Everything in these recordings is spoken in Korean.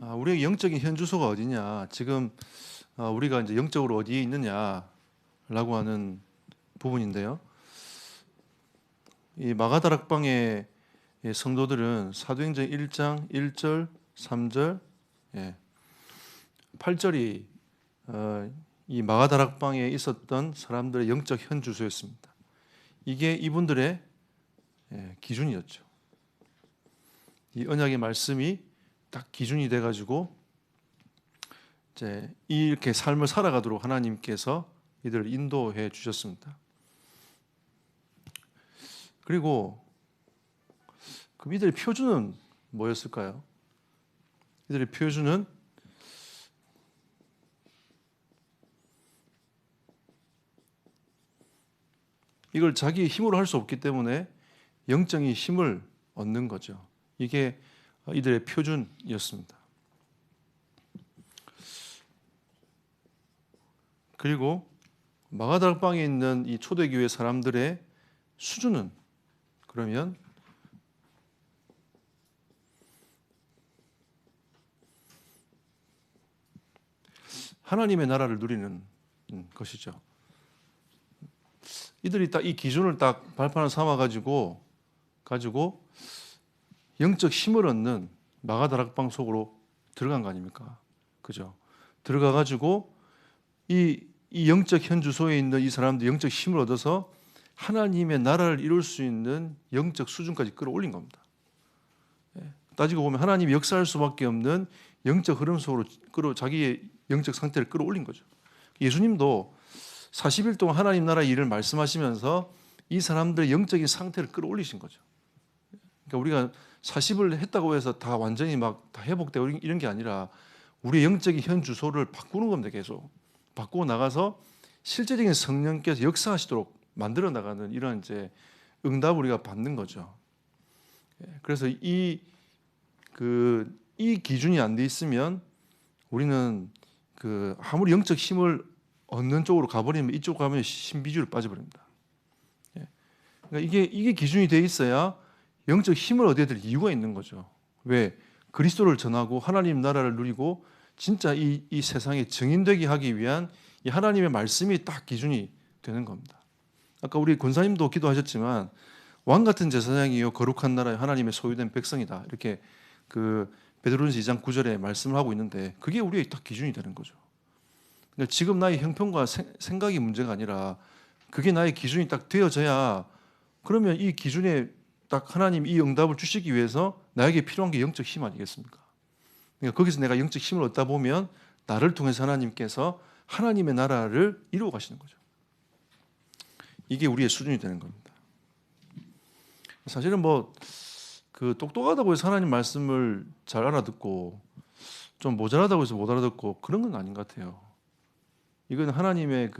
우리의 영적인 현주소가 어디냐? 지금 우리가 이제 영적으로 어디에 있느냐라고 하는 부분인데요. 이 마가다락방의 성도들은 사도행전 1장 1절, 3절, 8절이 이 마가다락방에 있었던 사람들의 영적 현주소였습니다. 이게 이분들의 기준이었죠. 이 언약의 말씀이 딱 기준이 돼가지고 이제 이렇게 삶을 살아가도록 하나님께서 이들을 인도해 주셨습니다. 그리고 그럼 이들의 표준은 뭐였을까요? 이들의 표준은 이걸 자기 힘으로 할 수 없기 때문에 영적인 힘을 얻는 거죠. 이게 이들의 표준이었습니다. 그리고 마가다락방에 있는 이 초대교회 사람들의 수준은 그러면 하나님의 나라를 누리는 것이죠. 이들이 딱 이 기준을 딱 발판을 삼아 가지고 영적 힘을 얻는 마가다락방 속으로 들어간 거 아닙니까? 그죠? 들어가 가지고 이 영적 현주소에 있는 이 사람들 영적 힘을 얻어서 하나님의 나라를 이룰 수 있는 영적 수준까지 끌어올린 겁니다. 따지고 보면 하나님이 역사할 수밖에 없는 영적 흐름 속으로 자기의 영적 상태를 끌어올린 거죠. 예수님도 40일 동안 하나님 나라의 일을 말씀하시면서 이 사람들의 영적인 상태를 끌어올리신 거죠. 그러니까 우리가 40을 했다고 해서 다 완전히 막 다 회복되고 이런 게 아니라 우리의 영적인 현 주소를 바꾸는 겁니다. 계속 바꾸고 나가서 실제적인 성령께서 역사하시도록 만들어 나가는 이런 이제 응답을 우리가 받는 거죠. 그래서 이 기준이 안 돼 있으면 우리는 아무리 영적 힘을 얻는 쪽으로 가버리면 이쪽 가면 신비주의로 빠져버립니다. 그러니까 이게 기준이 돼 있어야 영적 힘을 얻어야 될 이유가 있는 거죠. 왜? 그리스도를 전하고 하나님 나라를 누리고 진짜 이 세상에 증인되게 하기 위한 이 하나님의 말씀이 딱 기준이 되는 겁니다. 아까 우리 권사님도 기도하셨지만 왕 같은 제사장이요 거룩한 나라에 하나님의 소유된 백성이다. 이렇게 베드로전서 2장 9절에 말씀을 하고 있는데 그게 우리의 딱 기준이 되는 거죠. 그러니까 지금 나의 형편과 생각이 문제가 아니라 그게 나의 기준이 딱 되어져야 그러면 이 기준에 딱 하나님 이 응답을 주시기 위해서 나에게 필요한 게 영적 힘 아니겠습니까? 그러니까 거기서 내가 영적 힘을 얻다 보면 나를 통해서 하나님께서 하나님의 나라를 이루어 가시는 거죠. 이게 우리의 수준이 되는 겁니다. 사실은 똑똑하다고 해서 하나님 말씀을 잘 알아듣고 좀 모자라다고 해서 못 알아듣고 그런 건 아닌 것 같아요. 이건 하나님의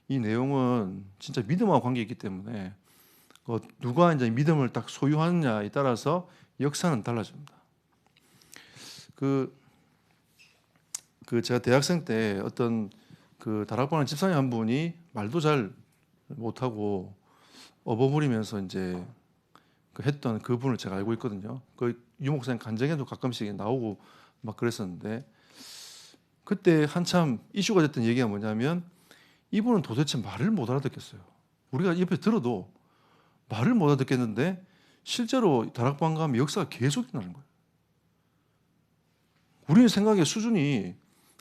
이 내용은 진짜 믿음과 관계 있기 때문에 누가 이제 믿음을 딱 소유하느냐에 따라서 역사는 달라집니다. 제가 대학생 때 어떤 다락방의 집사님 한 분이 말도 잘 못하고 어버무리면서 이제 했던 그분을 제가 알고 있거든요. 유목사님 간증에도 가끔씩 나오고 막 그랬었는데 그때 한참 이슈가 됐던 얘기가 뭐냐면 이분은 도대체 말을 못 알아듣겠어요. 우리가 옆에 들어도 말을 못 알아듣겠는데 실제로 다락방 가면 역사가 계속 일어나는 거예요. 우리의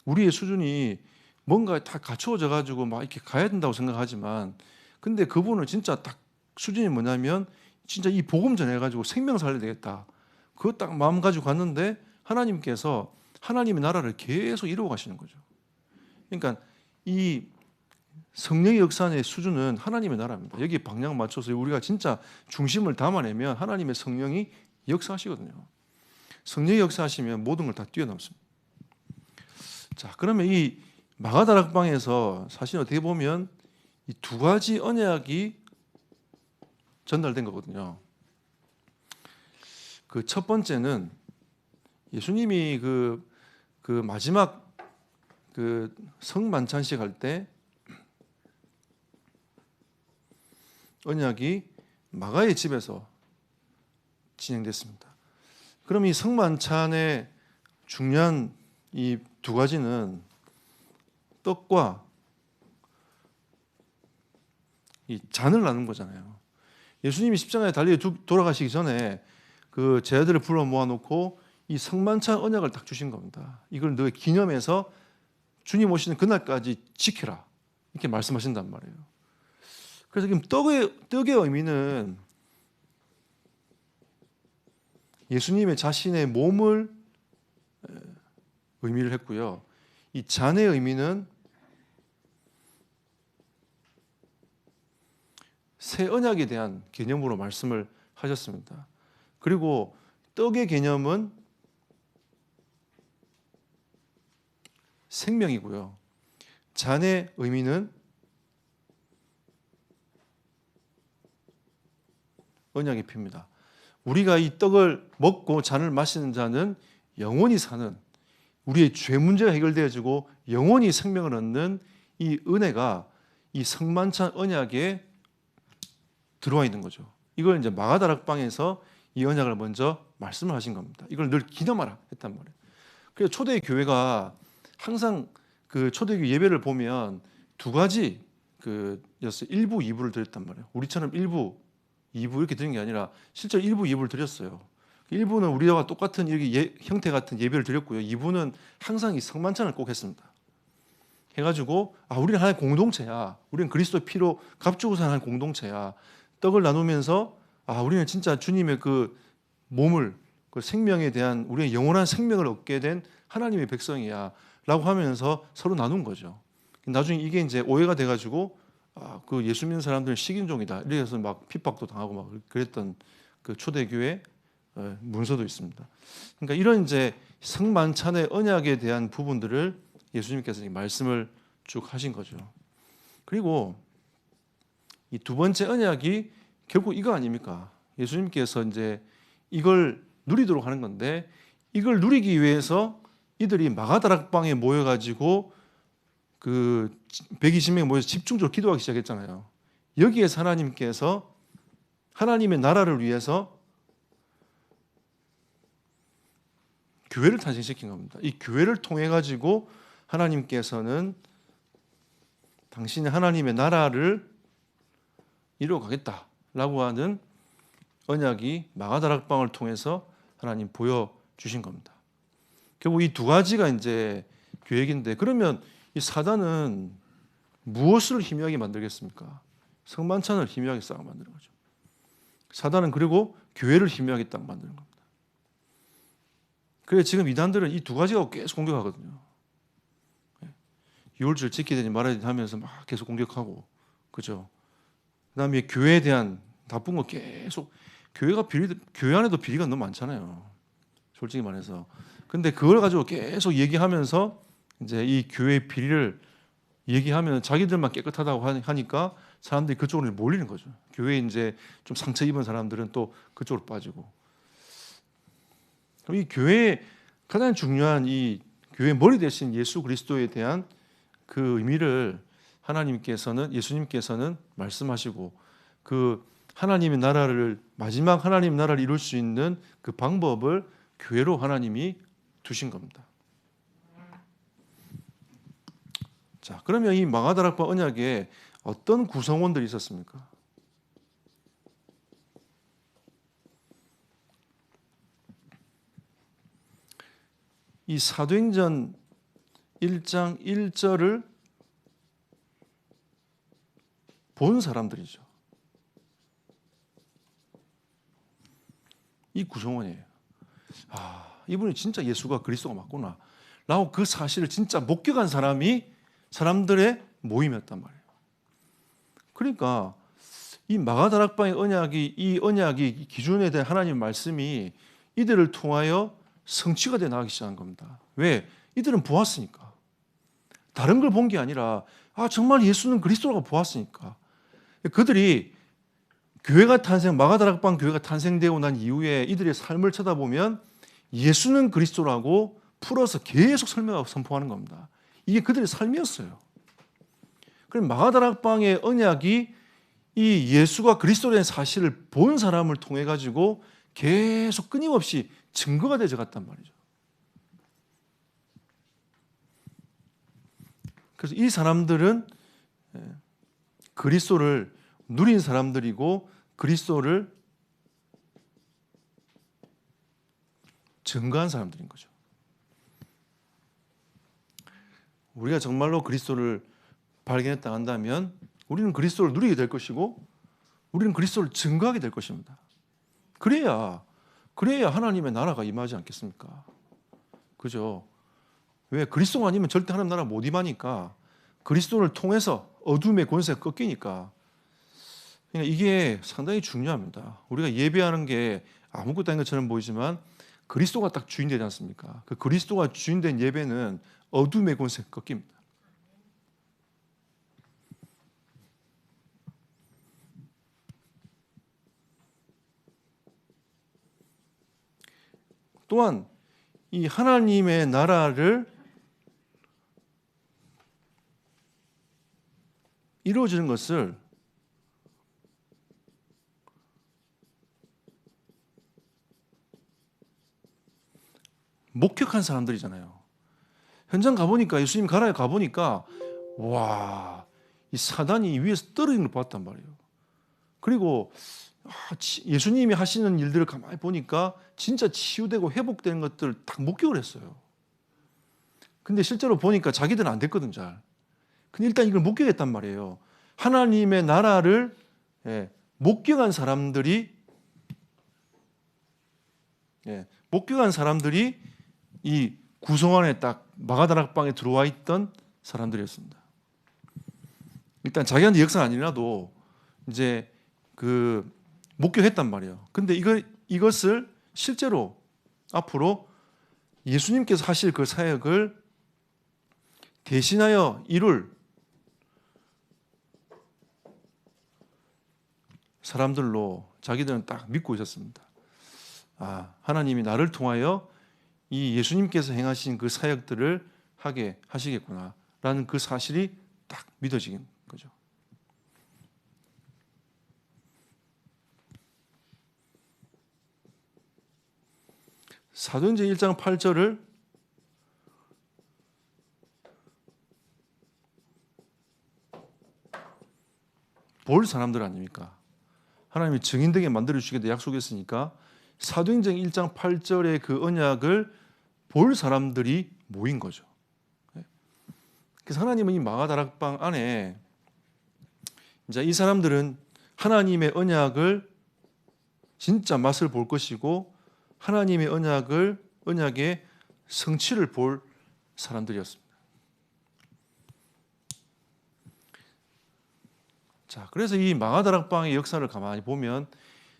우리의 수준이 뭔가 다 갖추어져 가지고 막 이렇게 가야 된다고 생각하지만 근데 그분은 진짜 딱 수준이 뭐냐면 진짜 이 복음 전해가지고 생명 살려야 되겠다. 그거 딱 마음 가지고 갔는데 하나님께서 하나님의 나라를 계속 이루어 가시는 거죠. 그러니까 이 성령의 역사의 수준은 하나님의 나라입니다. 여기 방향 맞춰서 우리가 진짜 중심을 담아내면 하나님의 성령이 역사하시거든요. 성령이 역사하시면 모든 걸 다 뛰어넘습니다. 자, 그러면 이 마가다락방에서 사실 어떻게 보면 이 두 가지 언약이 전달된 거거든요. 첫 번째는 예수님이 마지막 성만찬식 할 때 언약이 마가의 집에서 진행됐습니다. 그럼 이 성만찬의 중요한 이 두 가지는 떡과 이 잔을 나눈 거잖아요. 예수님이 십자가에 달려 돌아가시기 전에 그 제자들을 불러 모아놓고 이 성만찬 언약을 딱 주신 겁니다. 이걸 너의 기념해서 주님 오시는 그날까지 지켜라, 이렇게 말씀하신단 말이에요. 그래서 지금 떡의 의미는 예수님의 자신의 몸을 의미를 했고요. 이 잔의 의미는 새 언약에 대한 개념으로 말씀을 하셨습니다. 그리고 떡의 개념은 생명이고요. 잔의 의미는 언약의 피입니다. 우리가 이 떡을 먹고 잔을 마시는 자는 영원히 사는, 우리의 죄 문제가 해결되어지고 영원히 생명을 얻는 이 은혜가 이 성만찬 언약에 들어와 있는 거죠. 이걸 이제 마가다락방에서 이 언약을 먼저 말씀을 하신 겁니다. 이걸 늘 기념하라 했단 말이에요. 그래서 초대 교회가 항상 그 초대교회 예배를 보면 두 가지 였어요. 1부, 2부를 드렸단 말이에요. 우리처럼 1부, 2부 이렇게 드린 게 아니라 실제로 1부, 2부를 드렸어요. 1부는 우리와 똑같은 이렇게 형태 같은 예배를 드렸고요. 2부는 항상 이 성만찬을 꼭 했습니다. 해가지고 우리는 하나의 공동체야. 우리는 그리스도의 피로 값주고 사는 공동체야. 떡을 나누면서 우리는 진짜 주님의 그 몸을, 그 생명에 대한 우리의 영원한 생명을 얻게 된 하나님의 백성이야 라고 하면서 서로 나눈 거죠. 나중에 이게 이제 오해가 돼가지고 그 예수 믿는 사람들은 식인종이다 이래서 막 핍박도 당하고 막 그랬던 그 초대교회 문서도 있습니다. 그러니까 이런 이제 성만찬의 언약에 대한 부분들을 예수님께서 말씀을 쭉 하신 거죠. 그리고 이 두 번째 언약이 결국 이거 아닙니까? 예수님께서 이제 이걸 누리도록 하는 건데, 이걸 누리기 위해서 이들이 마가다락방에 모여가지고 그 120명이 모여서 집중적으로 기도하기 시작했잖아요. 여기에서 하나님께서 하나님의 나라를 위해서 교회를 탄생시킨 겁니다. 이 교회를 통해 가지고 하나님께서는 당신의 하나님의 나라를 이루어가겠다라고 하는 언약이 마가다락방을 통해서 하나님 보여주신 겁니다. 결국 이 두 가지가 이제 계획인데, 그러면 이 사단은 무엇을 희미하게 만들겠습니까? 성만찬을 희미하게 싹 만드는 거죠. 사단은 그리고 교회를 희미하게 딱 만드는 겁니다. 그래서 지금 이단들은 이 두 가지가 계속 공격하거든요. 유월절 지켜야 되니 말아야 되니 하면서 막 계속 공격하고, 그죠? 그다음에 교회에 대한 나쁜 거 계속, 교회 안에도 비리가 너무 많잖아요. 솔직히 말해서. 근데 그걸 가지고 계속 얘기하면서 이제 이 교회 비리를 얘기하면 자기들만 깨끗하다고 하니까 사람들이 그쪽으로 몰리는 거죠. 교회에 이제 좀 상처 입은 사람들은 또 그쪽으로 빠지고. 이 교회의 가장 중요한 이 교회 머리 대신 예수 그리스도에 대한 그 의미를 예수님께서는 말씀하시고, 그 하나님의 나라를, 마지막 하나님의 나라를 이룰 수 있는 그 방법을 교회로 하나님이 두신 겁니다. 자, 그러면 이 마가다락방 언약에 어떤 구성원들이 있었습니까? 이 사도행전 1장 1절을 본 사람들이죠. 이 구성원이에요. 이분이 진짜 예수가 그리스도가 맞구나 라고 그 사실을 진짜 목격한 사람들의 모임이었단 말이에요. 그러니까 이 마가다락방의 이 언약이 기준에 대한 하나님의 말씀이 이들을 통하여 성취가 돼 나가기 시작한 겁니다. 왜? 이들은 보았으니까. 다른 걸 본 게 아니라 정말 예수는 그리스도라고 보았으니까. 그들이 마가다락방 교회가 탄생되고 난 이후에 이들의 삶을 쳐다보면 예수는 그리스도라고 풀어서 계속 설명하고 선포하는 겁니다. 이게 그들의 삶이었어요. 그럼 마가다락방의 언약이 이 예수가 그리스도라는 사실을 본 사람을 통해 가지고 계속 끊임없이 증거가 되어 갔단 말이죠. 그래서 이 사람들은 그리스도를 누린 사람들이고 그리스도를 증거한 사람들인 거죠. 우리가 정말로 그리스도를 발견했다 한다면 우리는 그리스도를 누리게 될 것이고 우리는 그리스도를 증거하게 될 것입니다. 그래야 하나님의 나라가 임하지 않겠습니까? 그죠? 왜? 그리스도가 아니면 절대 하나님 나라 못 임하니까 그리스도를 통해서 어둠의 권세가 꺾이니까. 그러니까 이게 상당히 중요합니다. 우리가 예배하는 게 아무것도 아닌 것처럼 보이지만 그리스도가 딱 주인 되지 않습니까? 그 그리스도가 주인 된 예배는 어둠의 권세가 꺾입니다. 또한 이 하나님의 나라를 이루어지는 것을 목격한 사람들이잖아요. 현장 가보니까 예수님 가라에 가보니까 와, 이 사단이 위에서 떨어지는 걸 봤단 말이에요. 그리고 예수님이 하시는 일들을 가만히 보니까 진짜 치유되고 회복되는 것들을 딱 목격을 했어요. 근데 실제로 보니까 자기들은 안 됐거든 잘. 근데 일단 이걸 목격했단 말이에요. 하나님의 나라를 목격한 사람들이 이 구성 안에 딱 마가다락방에 들어와 있던 사람들이었습니다. 일단 자기한테 역사는 아니라도 이제 그 목격했단 말이에요. 근데 이것을 실제로 앞으로 예수님께서 하실 그 사역을 대신하여 이룰 사람들로 자기들은 딱 믿고 있었습니다. 하나님이 나를 통하여 이 예수님께서 행하신 그 사역들을 하게 하시겠구나라는 그 사실이 딱 믿어지는 거죠. 사도행전 1장 8절을 볼 사람들 아닙니까? 하나님이 증인되게 만들어주시겠다 약속했으니까 사도행전 1장 8절의 그 언약을 볼 사람들이 모인 거죠. 그래서 하나님은 이 마가다락방 안에 이제 이 사람들은 하나님의 언약을 진짜 맛을 볼 것이고 하나님의 언약의 성취를 볼 사람들이었습니다. 자, 그래서 이 마가다락방의 역사를 가만히 보면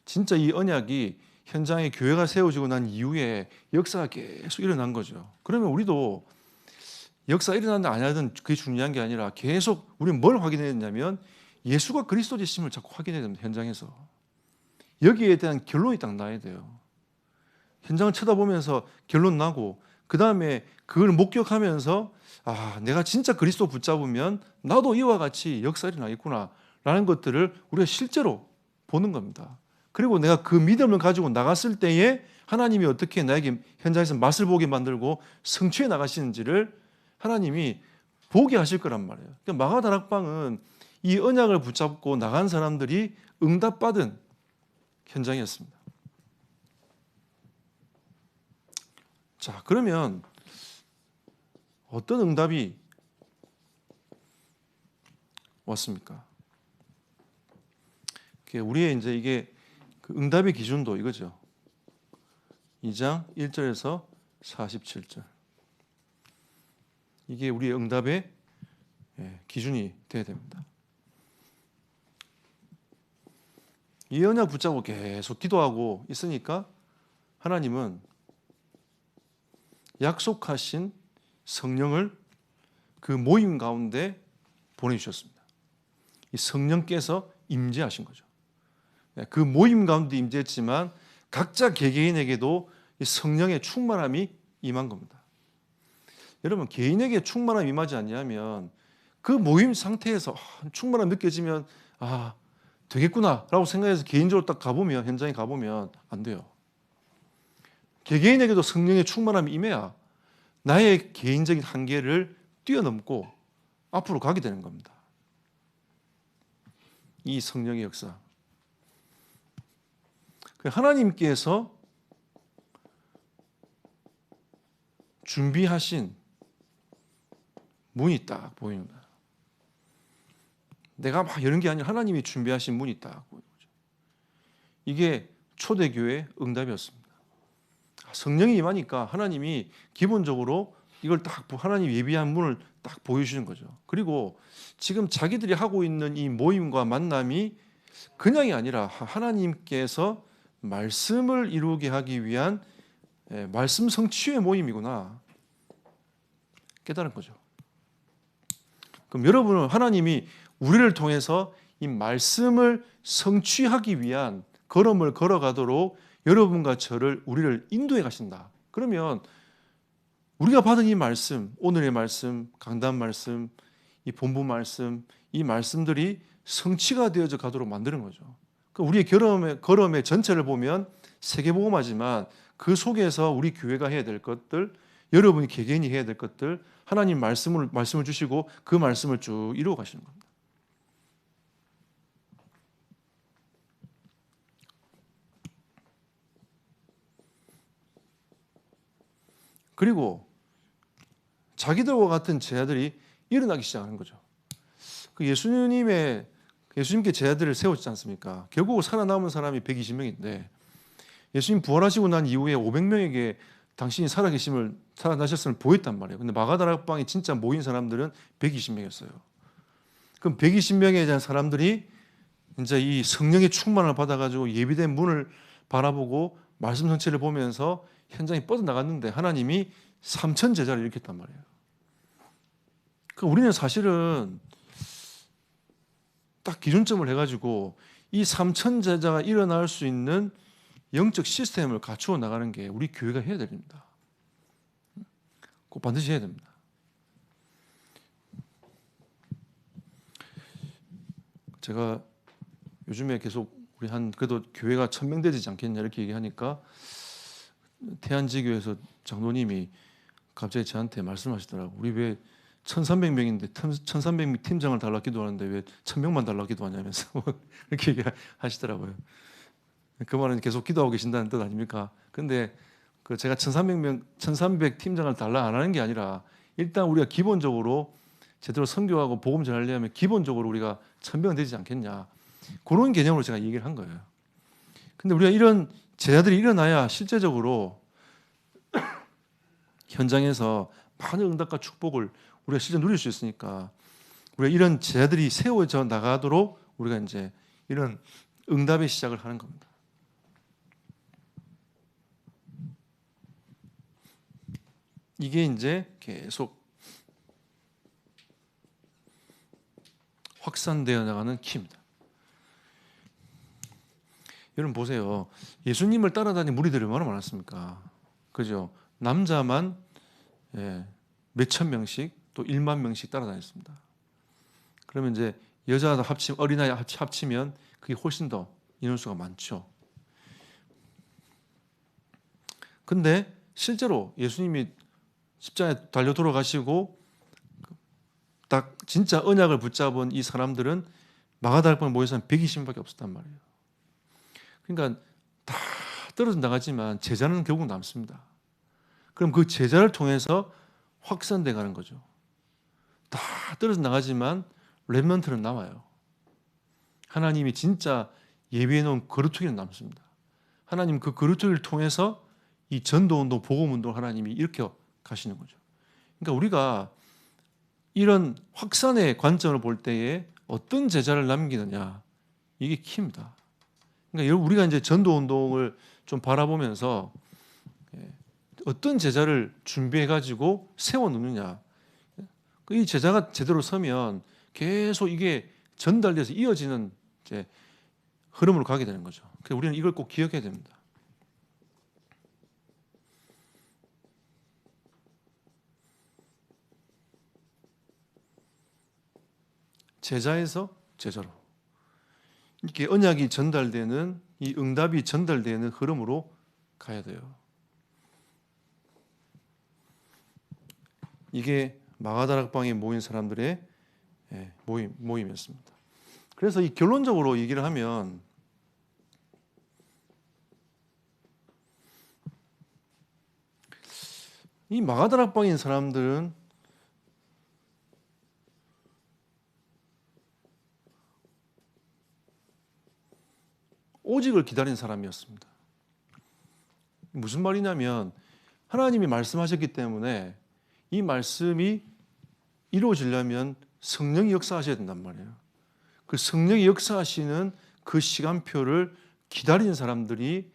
진짜 이 언약이 현장에 교회가 세워지고 난 이후에 역사가 계속 일어난 거죠. 그러면 우리도 역사 일어났든 안 하든 그게 중요한 게 아니라 계속 우리는 뭘 확인해야 되냐면 예수가 그리스도이심을 자꾸 확인해야 됩니다. 현장에서. 여기에 대한 결론이 딱 나야 돼요. 현장을 쳐다보면서 결론 나고 그 다음에 그걸 목격하면서 내가 진짜 그리스도 붙잡으면 나도 이와 같이 역사 일어나겠구나 라는 것들을 우리가 실제로 보는 겁니다. 그리고 내가 그 믿음을 가지고 나갔을 때에 하나님이 어떻게 나에게 현장에서 맛을 보게 만들고 성취해 나가시는지를 하나님이 보게 하실 거란 말이에요. 그러니까 마가다락방은 이 언약을 붙잡고 나간 사람들이 응답받은 현장이었습니다. 자, 그러면 어떤 응답이 왔습니까? 우리의 이제 이게 그 응답의 기준도 이거죠. 2장 1절에서 47절. 이게 우리의 응답의 기준이 되어야 됩니다. 이 언약 붙잡고 계속 기도하고 있으니까 하나님은 약속하신 성령을 그 모임 가운데 보내주셨습니다. 이 성령께서 임재하신 거죠. 그 모임 가운데 임재했지만 각자 개개인에게도 이 성령의 충만함이 임한 겁니다. 여러분, 개인에게 충만함이 임하지 않냐면 그 모임 상태에서 충만함 느껴지면 되겠구나 라고 생각해서 개인적으로 딱 가보면, 현장에 가보면 안 돼요. 개개인에게도 성령의 충만함이 임해야 나의 개인적인 한계를 뛰어넘고 앞으로 가게 되는 겁니다. 이 성령의 역사. 하나님께서 준비하신 문이 딱 보이는 거예요. 내가 막 여는 게 아니라 하나님이 준비하신 문이 딱 보이는 거죠. 이게 초대교회의 응답이었습니다. 성령이 임하니까 하나님이 기본적으로 이걸 딱 하나님 예비한 문을 딱 보여주는 거죠. 그리고 지금 자기들이 하고 있는 이 모임과 만남이 그냥이 아니라 하나님께서 말씀을 이루게 하기 위한 말씀 성취의 모임이구나 깨달은 거죠. 그럼 여러분은 하나님이 우리를 통해서 이 말씀을 성취하기 위한 걸음을 걸어가도록 여러분과 저를 우리를 인도해 가신다. 그러면 우리가 받은 이 말씀, 오늘의 말씀, 강단 말씀, 이 본부 말씀, 이 말씀들이 성취가 되어져 가도록 만드는 거죠. 우리의 걸음의 전체를 보면 세계복음화지만 그 속에서 우리 교회가 해야 될 것들, 여러분이 개개인이 해야 될 것들, 하나님 말씀을 주시고 그 말씀을 쭉 이루어 가시는 겁니다. 그리고 자기들과 같은 제자들이 일어나기 시작하는 거죠. 예수님께 제자들을 세우지 않습니까? 결국 살아남은 사람이 120명인데 예수님 부활하시고 난 이후에 500명에게 당신이 살아나셨음을 보였단 말이에요. 근데 마가다락방에 진짜 모인 사람들은 120명이었어요. 그럼 120명에 대한 사람들이 이제 이 성령의 충만을 받아가지고 예비된 문을 바라보고 말씀 전체를 보면서 현장이 뻗어나갔는데 하나님이 3천 제자를 일으켰단 말이에요. 우리는 사실은 딱 기준점을 해가지고 이 3천 제자가 일어날 수 있는 영적 시스템을 갖추어 나가는 게 우리 교회가 해야 됩니다. 꼭 반드시 해야 됩니다. 제가 요즘에 계속 우리 그래도 교회가 1000명 되지 않겠냐 이렇게 얘기하니까 태안지교에서 장로님이 갑자기 저한테 말씀하시더라고. 우리 왜 1300명인데 1300명 팀장을 달라 기도하는데 왜 1000명만 달라 기도하냐면서 이렇게 얘기하시더라고요. 그 말은 계속 기도하고 계신다는 뜻 아닙니까? 근데 제가 1300 팀장을 달라 안 하는 게 아니라 일단 우리가 기본적으로 제대로 선교하고 복음 전하려면 기본적으로 우리가 1000명 되지 않겠냐. 그런 개념으로 제가 얘기를 한 거예요. 근데 우리가 이런 제자들이 일어나야 실제적으로 현장에서 많은 응답과 축복을 우리가 실제 누릴 수 있으니까 우리가 이런 제자들이 세워져 나가도록 우리가 이제 이런 응답의 시작을 하는 겁니다. 이게 이제 계속 확산되어 나가는 키입니다. 여러분 보세요. 예수님을 따라다니는 무리들이 얼마나 많았습니까? 그죠? 남자만 몇천 명씩 또 1만 명씩 따라다녔습니다. 그러면 이제 여자도 합치면 어린아이 합치면 그게 훨씬 더 인원수가 많죠. 근데 실제로 예수님이 십자가에 달려 돌아가시고 딱 진짜 언약을 붙잡은 이 사람들은 마가다락방에 모인 사람 120명밖에 없었단 말이에요. 그러니까 다 떨어져 나가지만 제자는 결국 남습니다. 그럼 그 제자를 통해서 확산돼 가는 거죠. 다 떨어져 나가지만 렘넌트는 남아요. 하나님이 진짜 예비해 놓은 거루투기는 남습니다. 하나님 그 거루투기를 통해서 이 전도운동, 복음운동을 하나님이 일으켜 가시는 거죠. 그러니까 우리가 이런 확산의 관점을 볼 때에 어떤 제자를 남기느냐 이게 키입니다. 그러니까 우리가 이제 전도운동을 좀 바라보면서 어떤 제자를 준비해 가지고 세워 놓느냐. 이 제자가 제대로 서면 계속 이게 전달돼서 이어지는 이제 흐름으로 가게 되는 거죠. 그래서 우리는 이걸 꼭 기억해야 됩니다. 제자에서 제자로 이렇게 언약이 전달되는 이 응답이 전달되는 흐름으로 가야 돼요. 이게 마가다락방에 모인 사람들의 모임이었습니다. 그래서 이 결론적으로 얘기를 하면 이 마가다락방인 사람들은 오직을 기다린 사람이었습니다. 무슨 말이냐면 하나님이 말씀하셨기 때문에 이 말씀이 이루어지려면 성령이 역사하셔야 된단 말이에요. 그 성령이 역사하시는 그 시간표를 기다리는 사람들이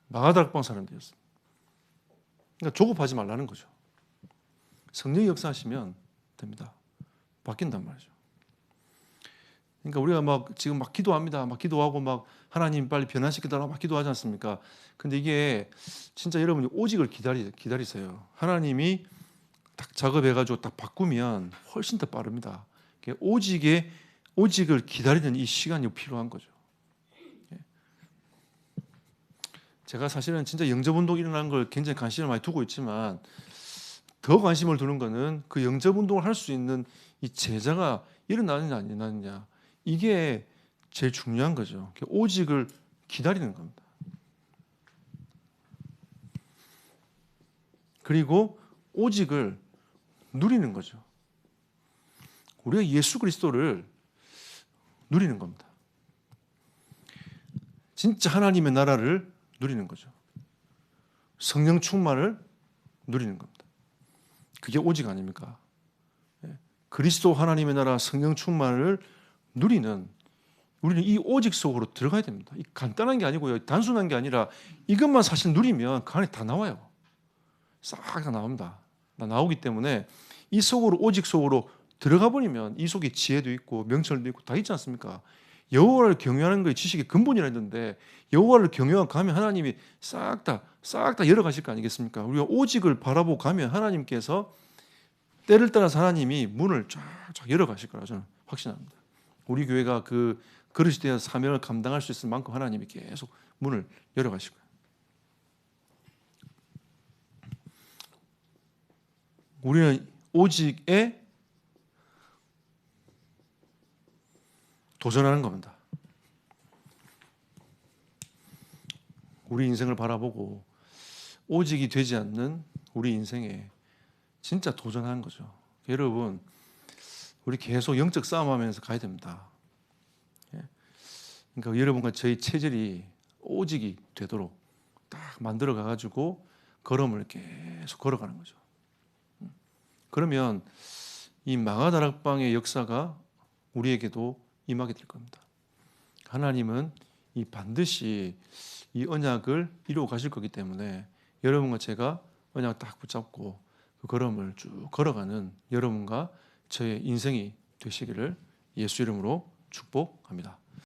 마가다락방 사람들이었습니다. 그러니까 조급하지 말라는 거죠. 성령이 역사하시면 됩니다. 바뀐단 말이죠. 그러니까 우리가 막 지금 막 기도합니다. 막 기도하고 막 하나님 빨리 변화시키달라고 막 기도하지 않습니까? 근데 이게 진짜 여러분이 오직을 기다리세요. 하나님이 딱 작업해가지고 딱 바꾸면 훨씬 더 빠릅니다. 오직을 기다리는 이 시간이 필요한 거죠. 제가 사실은 진짜 영접운동 일어나는 걸 굉장히 관심을 많이 두고 있지만 더 관심을 두는 거는 그 영접운동을 할 수 있는 이 제자가 일어나느냐 안 일어나느냐, 이게 제일 중요한 거죠. 오직을 기다리는 겁니다. 그리고 오직을 누리는 거죠. 우리가 예수 그리스도를 누리는 겁니다. 진짜 하나님의 나라를 누리는 거죠. 성령 충만을 누리는 겁니다. 그게 오직 아닙니까? 그리스도 하나님의 나라 성령 충만을 누리는, 우리는 이 오직 속으로 들어가야 됩니다. 이 간단한 게 아니고요, 단순한 게 아니라 이것만 사실 누리면 그 안에 다 나와요. 싹 다 나옵니다. 다 나오기 때문에 이 속으로, 오직 속으로 들어가 버리면 이 속에 지혜도 있고 명철도 있고 다 있지 않습니까? 여호와를 경외하는 것이 지식의 근본이라 했는데 여호와를 경외하고 가면 하나님이 싹 다 열어가실 거 아니겠습니까? 우리가 오직을 바라보고 가면 하나님께서 때를 따라서 하나님이 문을 쫙쫙 열어가실 거라 저는 확신합니다. 우리 교회가 그 그릇이 되어서 사명을 감당할 수 있을 만큼 하나님이 계속 문을 열어가실 거예요. 우리는 오직에 도전하는 겁니다. 우리 인생을 바라보고 오직이 되지 않는 우리 인생에 진짜 도전하는 거죠. 여러분, 우리 계속 영적 싸움하면서 가야 됩니다. 그러니까 여러분과 저희 체질이 오직이 되도록 딱 만들어 가지고 걸음을 계속 걸어가는 거죠. 그러면 이 마가다락방의 역사가 우리에게도 임하게 될 겁니다. 하나님은 이 반드시 이 언약을 이루어 가실 거기 때문에 여러분과 제가 언약을 딱 붙잡고 그 걸음을 쭉 걸어가는 여러분과 저의 인생이 되시기를 예수 이름으로 축복합니다.